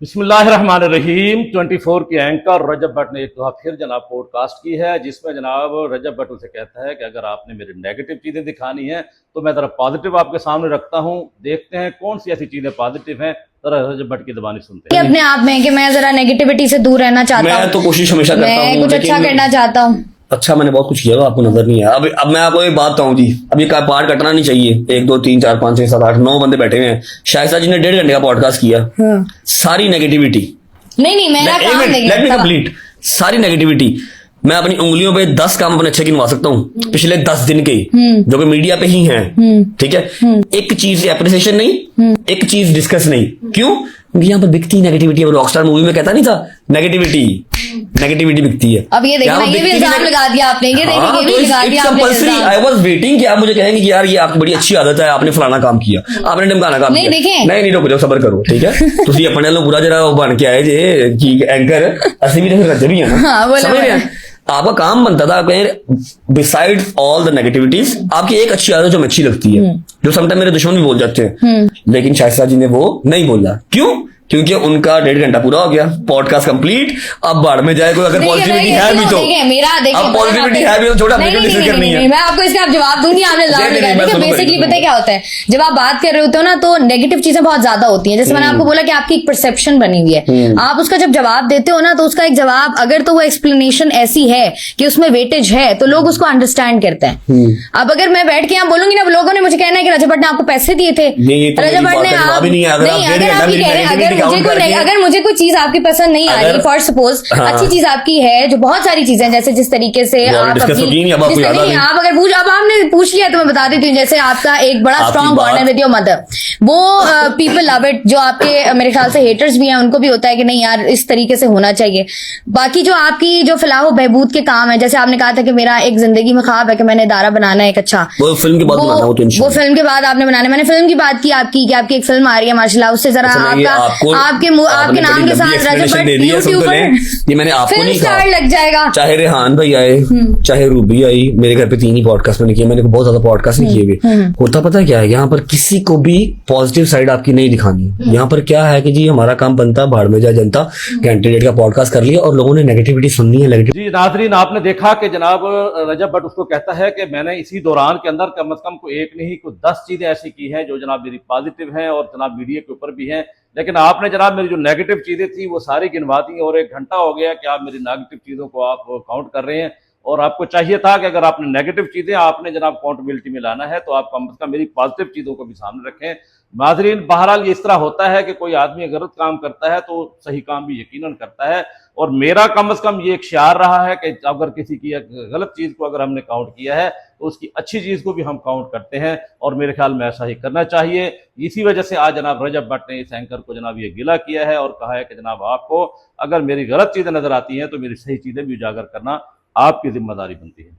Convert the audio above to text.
बिस्मिल्लाहिर्रहमानिर्रहीम 24 की एंकर रजब भट्ट ने एक दफा फिर जनाब पॉडकास्ट की है, जिसमें जनाब रजब भट्ट उसे कहता है कि अगर आपने मेरी नेगेटिव चीज़ें दिखानी है तो मैं ज़रा पॉजिटिव आपके सामने रखता हूँ। देखते हैं कौन सी ऐसी चीज़ें पॉजिटिव हैं, जरा रजब भट्ट की ज़बानी सुनते हैं। अपने आप में कि मैं जरा नेगेटिविटी से दूर रहना चाहता हूँ। मैं तो कोशिश हमेशा करता हूँ, मैं कुछ अच्छा करना चाहता हूँ। अच्छा मैंने बहुत कुछ किया हुआ, आपको नजर नहीं आया। अब मैं आपको एक बात बताऊं जी, अब ये पार्ट कटना नहीं चाहिए। 1 2 3 4 5 6 7 8 9 बंदे बैठे हुए हैं। शायद जी ने 1.5 घंटे का पॉडकास्ट किया। सारी नेगेटिविटी नहीं मेरा काम लेट मी कंप्लीट। सारी नेगेटिविटी मैं अपनी उंगलियों पे 10 काम अपने अच्छे गिनवा सकता हूँ पिछले 10 दिन के, जो कि मीडिया पे ही हैं। ठीक है, एक चीज एप्रिसिएशन नहीं, एक चीज डिस्कस नहीं। क्यों? क्योंकि यहाँ पर बिकती नेगेटिविटी। रॉकस्टार मूवी में कहता नहीं था नेगेटिविटी बिकती है। अब ये देखना, ये भी इल्जाम लगा दिया आपने। ये देखिए, ये भी लगा दिया आपने। आई वाज वेटिंग कि आप मुझे कहेंगे कि यार ये आपकी बड़ी अच्छी आदत है, आपने फलाना काम किया, आपने ढमकाना काम किया। नहीं रुक जाओ, सब्र करो। ठीक है, तुसी अपने लो पूरा जरा बन के आए जे कि एंकर असली भी तो रजब ही है ना। समझ रहे हैं? आपका काम बनता था बिसाइड ऑल द नेगेटिविटीज आपकी एक अच्छी आदत जो अच्छी लगती है, जो समटाइम मेरे दुश्मन भी बोल जाते हैं, लेकिन शाइस्ता जी ने वो नहीं बोला। क्यों? क्योंकि उनका 1.5 घंटा पूरा हो गया, पॉडकास्ट कंप्लीट। अब बाढ़ में जाए कोई, अगर पॉजिटिविटी है भी तो अब पॉजिटिविटी है भी तो छोटा नेगेटिव करनी है। मैं आपको इसका जवाब दूंगी, आपने लाभ लगाया। देखिए बेसिकली पता है क्या होता है, जब आप बात कर रहे होते हो ना तो नेगेटिव चीजें बहुत ज्यादा होती हैं। जैसे मैंने आपको बोला कि आपकी एक परसेप्शन बनी हुई है, आप उसका जब जवाब देते हो ना तो उसका एक जवाब अगर तो वो एक्सप्लेनेशन ऐसी है कि उसमें वेटेज है तो लोग उसको अंडरस्टैंड करते हैं। अब अगर मैं बैठ के यहाँ बोलूंगी ना, लोगों ने मुझे कहना है कि रजब भट्ट ने आपको पैसे दिए थे, रजब भट्ट ने अगर मुझे कोई चीज आपकी पसंद नहीं आ रही, फॉर सपोज अच्छी चीज आपकी है, जो बहुत सारी चीजें जैसे जिस तरीके से आप अगर अब आपने पूछ लिया तो मैं बता देती हूँ। जैसे आपका एक बड़ा strong bond with your mother, वो पीपल लव इट। जो आपके मेरे ख्याल से हेटर्स भी हैं, उनको भी होता है कि नहीं यार इस तरीके से होना चाहिए। बाकी जो आपकी जो फलाह बहबूद के काम है, जैसे आपने कहा था कि मेरा एक जिंदगी में ख्वाब है कि मैंने इदारा बनाना है एक अच्छा, वो फिल्म के बाद बनाना हो तो वो फिल्म के बाद आपने बनाना। मैंने फिल्म की बात की आपकी कि आपकी एक फिल्म आ रही है माशाल्लाह, उससे जरा आपके नाम के साथ रजब भट्ट यूट्यूबर ये मैंने आपको नहीं कहा, लग जाएगा। चाहे रेहान भाई आए, चाहे रूबी आई, मेरे घर पे 3 ही पॉडकास्ट मैंने किए। मैंने बहुत ज्यादा पॉडकास्ट नहीं किए हुए। होता पता क्या है, यहाँ पर किसी को भी पॉजिटिव साइड आपकी नहीं दिखानी। यहाँ पर क्या है कि जी हमारा काम बनता है भाड़ में जाए जनता, घंटे 1.5 का पॉडकास्ट कर लिया और लोगों ने नेगेटिविटी सुननी है। जी नाज़रीन, आपने देखा कि जनाब रजब भट्ट उसको कहता है कि मैंने इसी दौरान के अंदर कम से कम को एक नहीं को 10 चीजें ऐसी की हैं जो जनाब मेरी पॉजिटिव हैं और जनाब मीडिया के ऊपर भी हैं। लेकिन आपने जनाब मेरी जो नेगेटिव चीजें थी वो सारी गिनवा दी और 1 घंटा हो गया कि आप मेरी नेगेटिव चीजों को आप काउंट कर रहे हैं। और आपको चाहिए था कि अगर आपने नेगेटिव चीजें आपने जनाब काउंटेबिलिटी में लाना है तो आप कम से कम मेरी पॉजिटिव चीजों को भी सामने रखें। नाज़रीन, बहरहाल ये इस तरह होता है कि कोई आदमी गलत काम करता है तो सही काम भी यकीनन करता है। और मेरा कम से कम ये एक शियार रहा है कि अगर किसी की गलत चीज को अगर हमने काउंट किया है तो उसकी अच्छी चीज को भी हम काउंट करते हैं, और मेरे ख्याल में ऐसा ही करना चाहिए। इसी वजह से आज जनाब रजब भट्ट ने इस एंकर को जनाब ये गिला किया है और कहा है कि जनाब आपको अगर मेरी गलत चीजें नजर आती हैं तो मेरी सही चीजें भी उजागर करना आपकी जिम्मेदारी बनती है।